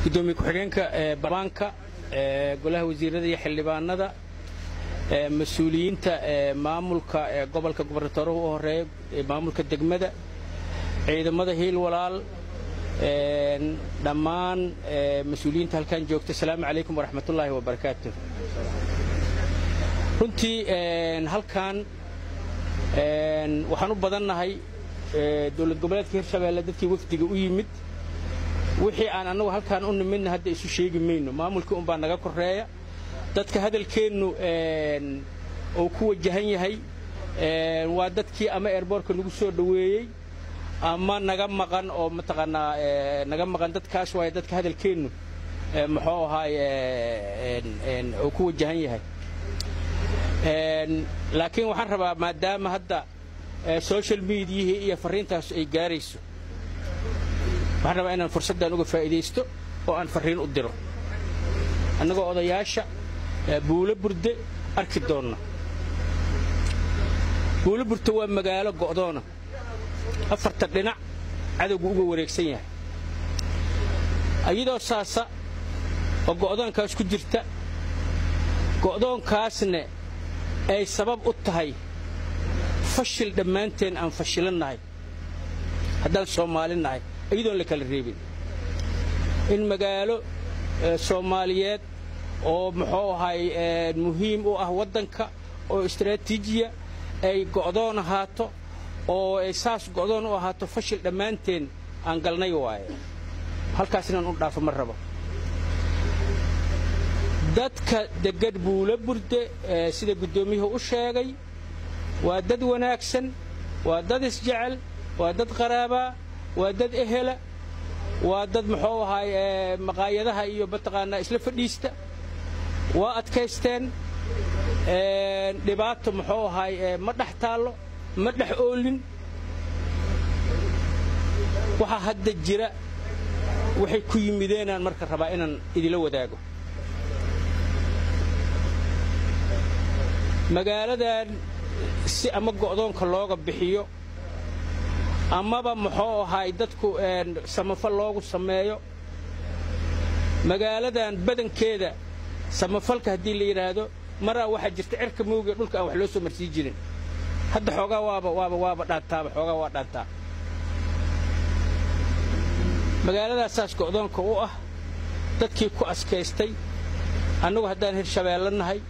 gudoomiye ku-xigeenka baarlamaanka golaha wasiirada iyo xildhibaanada mas'uuliyiinta maamulka gobolka gobernatooruhu u horeeya maamulka degmada ciidamada hiil walaal dhammaan mas'uuliyiinta halkan joogta assalaamu calaykum waraxmatullaahi wabarakaatuh runtii halkan waxaan u badannahay dowlad goboleedka Hirshabeelle dadkii wafdiga u yimid wixii aan anagu halkaan u nimidna hadda isu sheegi mayno maamulka baa naga koreeya dadka hadalkeenu oo ku wajahan yahay waa dadkii ama airportka nagu soo dhaweeyay ama naga maqan oo mataqaanaa naga maqan dadkaas waa dadka hadalkeenu muxuu ahaay oo ku wajahan yahay laakiin waxaan rabaa maadaama hadda social media iyo fariintaas ay gaarayso waxaan rabaa inaan fursaddan uga faa'iideysto oo aan fariin u diro annagoo odayaasha buulo burde arki doonna buulo burta waa magaalo go'doona afarta dhinac cadowgu uga wareegsan yahay ayadoo saasa oo go'doonkaas ku jirta go'doonkaasna ay sabab u tahay fashil dhammaanteen aan fashilannahay haddaan Soomaali nahay iyadoon la kala reebin in magaalo Soomaaliyeed oo muxuu ahay muhiim u ah wadanka oo istiraatiijiya ay go'doon ahaato oo ay saas go'doon u ahaato fashil dhammaanteen aan galnay waaye halkaas inaan u dhaafo ma rabo dadka degad buulo burde sida gudoomiyuhu u sheegay waa dad wanaagsan waa dad isjecel waa dad qaraaba waa dad ehela waa dad muxuu ahay maqaayadaha iyo bataqaana isla fadhiista waa adkaysteen dhibaato muxuu ahay ma dhax taalo ma dhax oolin waxa hadda jira waxay ku yimideenaan marka rabaa inaan idila wadaago magaaladan si ama go'doonka looga bixiyo amaba muxuu ahay dadku samafal loogu sameeyo magaaladan badankeeda samafalka hadii la yiraahdo maraa waxa jirta cirka mooga dhulka aan wax loo soo marsii jirin hadda xoogaa waaba dhaantaa xoogaa waa dhaantaa magaaladaas go'doonka u ah dadkii ku askaystay annagu haddaan Hirshabeelle nahay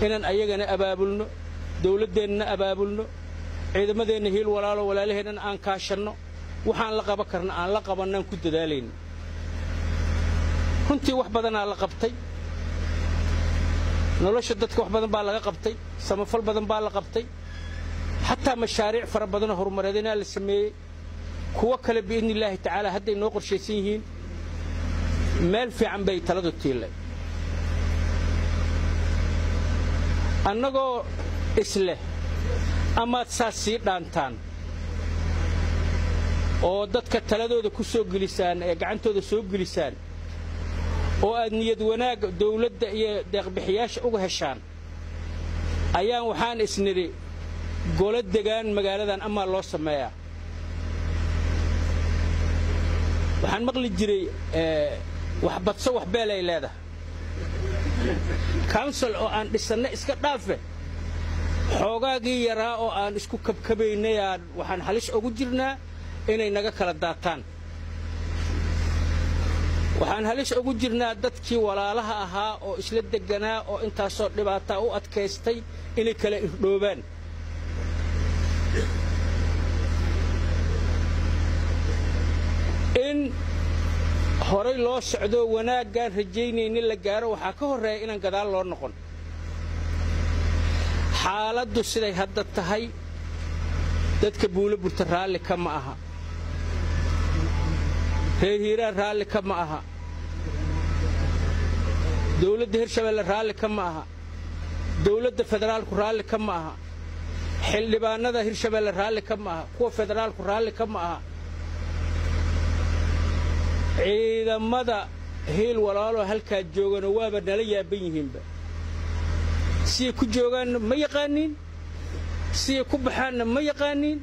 inaan ayagana abaabulno dawladdeena abaabulno ciidamadeena hiil walaalo walaalaheenan aan kaashano waxaan la qaban karna aan la qabanaan ku dadaalayno runtii wax badan la qabtay nolosha dadka wax badan baa laga qabtay samafal badan baa la qabtay hatta mashaariic fara badan oo horumareedina la sameeyay kuwa kale biidnillaahi tacaala hadda inoo qorshaysan yihiin meel fiican bay taladu tiilay annagoo isle ama saasi dhaantaan oo dadka taladooda ku soo gelisaan ee gacantooda soo gelisaan oo aad niyad wanaag dawladda iyo deeq-bixiyaasha uga heshaan ayaan waxaan isniri golo degaan magaaladan ama loo sameeyaa waxaan maqli jiray wax badso wax beel ay leedahay council oo aan dhisannay iska dhaafe xoogaagii yaraa oo aan isku kabkabaynay waxaan halis ugu jirnaa inay naga kala daataan waxaan halis ugu jirnaa dadkii walaalaha ahaa oo isla deganaa oo intaasoo dhibaato u adkaystay inay kala irdhoobaan in horay loo socdo wanaaggaan rajaynaynin la gaaro waxaa ka horeeya inaan gadaal loo noqon xaaladdu siday hadda tahay dadka buulo burta raalli kama aha reer hiiraan raalli kama aha dawladda Hirshabeelle raalli kama aha dawladda federaalku raalli kama aha xildhibaanada Hirshabeelle raalli kama aha kuwa federaalku raalli kama aha ciidamada hiil walaalo halka joogan waaba nala yaaban yihiinba si ku joogan ma yaqaanin si ku baxaan ma yaqaanin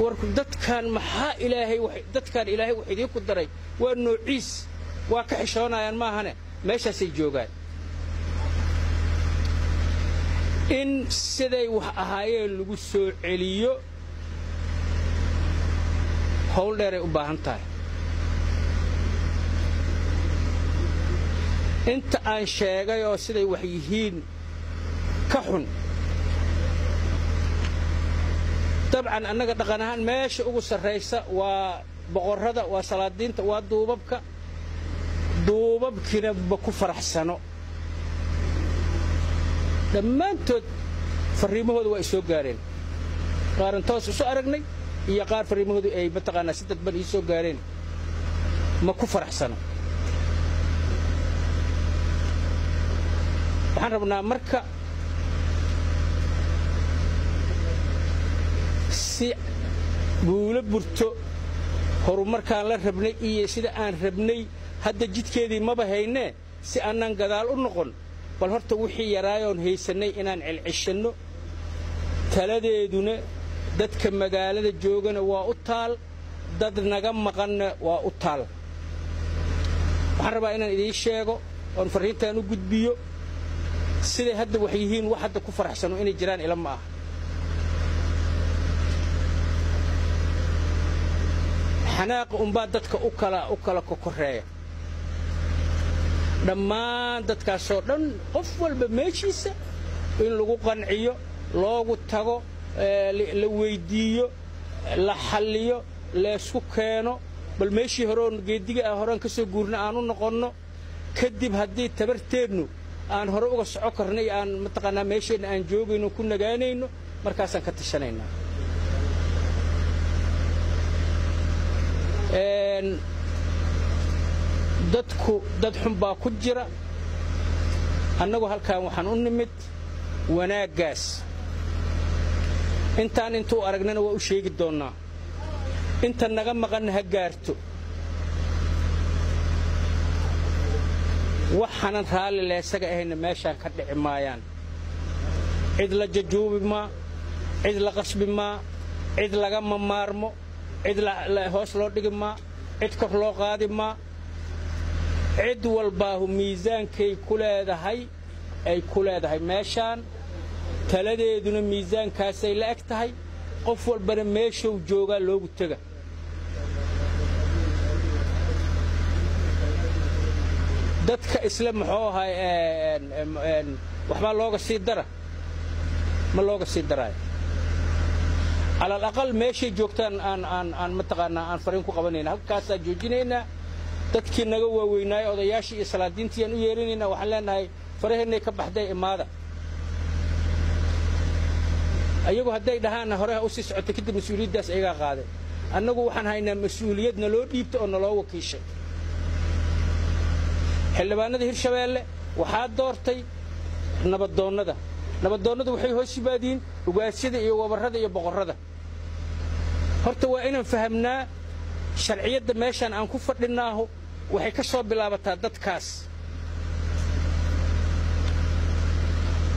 war dadkan maxaa ilaahay wax idin ku daray waa noociis waa ka xishoonayaan maahane meeshaasay joogaan in siday wax ahaayeen lagu soo celiyo hawl dheeray u baahan tahay inta aan sheegay oo siday wax yihiin ka xun dabcan annaga dhaqan ahaan meesha ugu sarraysa waa boqorrada waa salaadiinta waa duubabkina ma ku faraxsano dhammaantood fariimahooda waa isoo gaareen qaaran toos isu aragnay iyo qaar fariimahoodu ay mataqaanaa si dadban ii soo gaareen ma ku faraxsano waxaan rabnaa marka si guulo burto horumarkaan la rabnay iyo sida aan rabnay hadda jidkeedii maba haynee si aanan gadaal u noqon bal horta wixii yaraayoon haysannay inaan celceshanno taladeeduna dadka magaalada joogana waa u taal dad naga maqanna waa u taal waxaan rabaa inaan idiin sheego oon farriintaan u gudbiyo siday hadda wax yihiin wax hadda ku faraxsano inay jiraan ila ma aha xanaaqa unbaa dadka u kala kokoreeya dhammaan dadkaasoo dhan qof walba meeshiisa in lagu qanciyo loogu tago la weyddiiyo la xalliyo laysku keeno bal meeshii horeon geeddiga ah horaan ka soo guurna aan u noqonno kadib haddii tabarteednu aan hore uga soco karnay aan mataqaanaa meesheenna aan joogayno ku nagaanayno markaasaan ka tashanaynaa dadku dad xun baa ku jira annagu halkaan waxaan u nimid wanaaggaas intaan intuu aragnana waa u sheegi doonnaa inta naga maqanna ha gaarto waxaanan raalli leesaga ahayna meeshaan ka dhici maayaan cid la jajuubi maa cid la qasbi maa cid laga mamaarmo cid hoos loo dhigi maa cid kor loo qaadi maa cid walbaahu miisaankay ku leedahay ay ku leedahay meeshaan taladeeduna miisaankaasay la eg tahay qof walbana meeshuu joogaa loogu tega dadka isla muxuu ahay waxbaa looga sii dara ma looga sii daraayo على الأقل ماشي جوكتان أن متقنا أن فريق قبلنا هل كاسا جوجينينا تذكر نجوا ويناي أو ضياشي إسلادين تيان ويريننا وحلنا هاي فريقنا كبحدة إمادة أيوه هداي دهان هراء أسس أعتقد مسؤولية داس إيجا قاده أنه وحن هاينا مسؤوليتنا لو ديبت أن الله وكيشه حلبانا ده هالشباب وحاد دورتي نبضونا ده وحي هو الشبادين وقاسيده إيه وبرده إيه بقرده هرت وإن فهمنا شرعية دمشان أن كفر لناه وحي كسر بلابتها دت كاس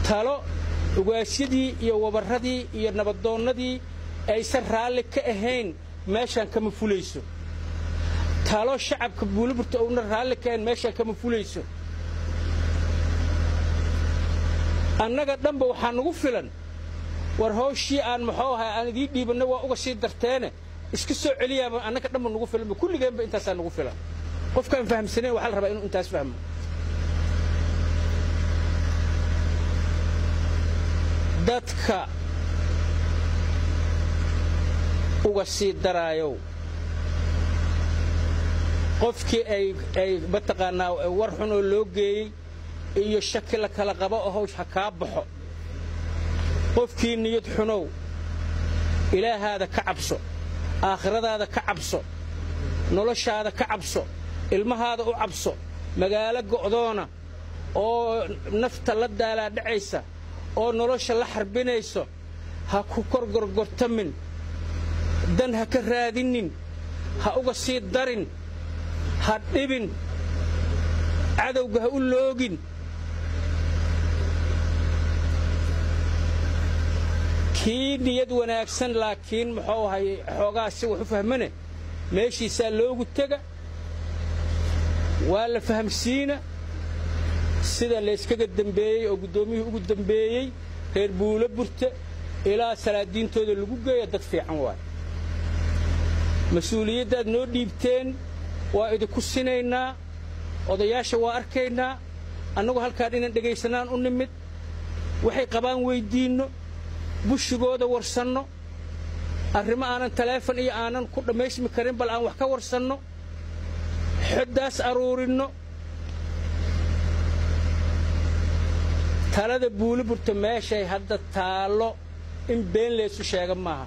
تالو وقاسيده إيه وبرده إيه نبضونا دي أيسر رالك كأهين ماشان كم فليسو تالو الشعب كبولو برتقون رالك كأن ماشان كم فليسو annaga dhanba waxaan ugu filan war hawshii aan maxooha aan idii dhiibana waa uga sii darteene iska soo celiyaaba annaga dhanba ugu filan kulligeenba intaas aan ugu filan qofkaan fahamsaneen waxa la rabaa inuu intaas fahmo dadka uga sii daraayo qofkii ay bataqaanaa war xun oo loo geeyay iyo shaki la kala qabo oo hawsh ka baxo qofkii niyad xunow ilaahaada ka cabso aakhiradaada ka cabso noloshaada ka cabso ilmahaada u cabso magaalo go'doona oo nafta la daala dhacaysa oo nolosha la xarbinayso ha ku korgorgortamin dan ha ka raadinin ha uga sii darin ha dhibin cadowga ha u loogin kii niyad wanaagsan laakiin muxuu ahay xoogaa si wax u fahmane meeshiisa loogu taga ولا فهم سينا سيدا ليسكا الدنبيي أو قدوميه أو الدنبيي غير بولا برت إلى سلادين تود اللقوقة يدد عنوان مسؤولية داد نور ديبتين وإذا كسينينا odayaasha waa arkaynaa annagu halkaan inaan dhageysanaan u nimid waxay qabaan weydiino bushigooda warsanno arrimo aanan teleefon iyo aanan ku dhameysmi karin bal aan wax ka warsanno xiddaas aruurinno talada buuliburta meeshay hadda taalo in been leesu sheega maaha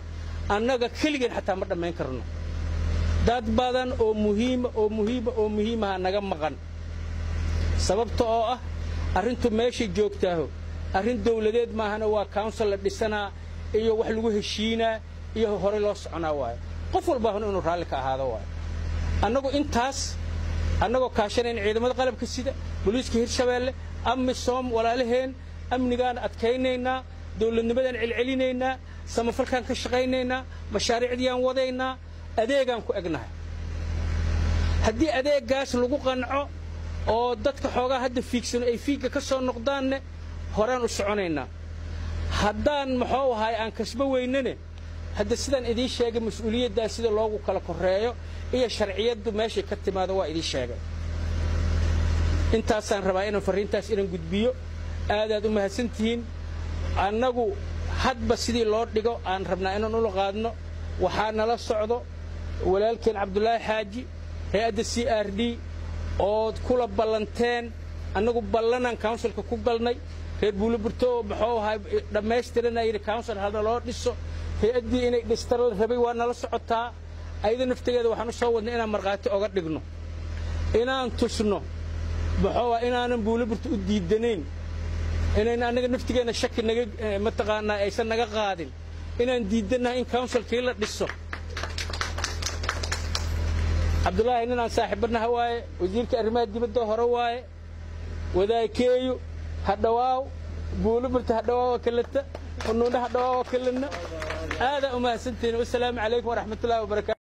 annaga kaliyan xataa ma dhameyn karno dad badan oo muhiima naga maqan sababta oo ah arintu meesha joogtaaho arin dawladeed maahana waa council la dhisana iyo wax lagu heshiina iyo hore loo soconaa waay qof walba inuu raali ka ahaado waay annagu kaashaneen ciidamada qalabka sida booliiska Hirshabeelle amisom walaalaheen amnigaan adkaynayna dawladnimadan cilcilinayna samafalkan ka shaqaynayna mashaariicdiyaan wadaynaa adeegan ku egnahay haddii adeegaas lagu qanco oo dadka xoogaa hadda fiigsan ay fiiga ka soo noqdaan horaan u soconaynaa haddaan maxuu ahay aan kasba weynane hadda sidaan idin sheegay mas'uuliyadda sida loogu kala koreeyo iyo sharciyadu meesha ka timaado waa idin sheegay intaasaan rabaa inaan fariintaas inaan gudbiyo aad u mahadsantihiin annagu hadba sidii loo dhigo aan rabnaa inaan u qaadno waxaa nala socdo walaalkeen Cabdullaahi Xaaji hay'adda CRD oo kula ballanteen annagu ballanan councilka ku galnay reer Buuliburto maxuu ahay dhameystiranay council hada loo dhiso hay'addii inay dhistar la rabay waa nala socotaa ayada naftigeeda waxaan u soo wadnay inaan marqaati oga dhigno inaan tusno maxuu ahay inaanan Buuliburto u diidanayn inaan anaga naftigeena shaki naga mataqaanaa aysan naga qaadin inaan diidanahay in councilkii la dhiso Abdullaahi inaan saaxiibanahay waaye wasiirka arrimaha dibadda hore waaye wadaakeeyo hadawaaw Buuliburto hadawaaw kalata ونونا هذا وكلنا هذا وما سنتين والسلام عليكم ورحمة الله وبركاته.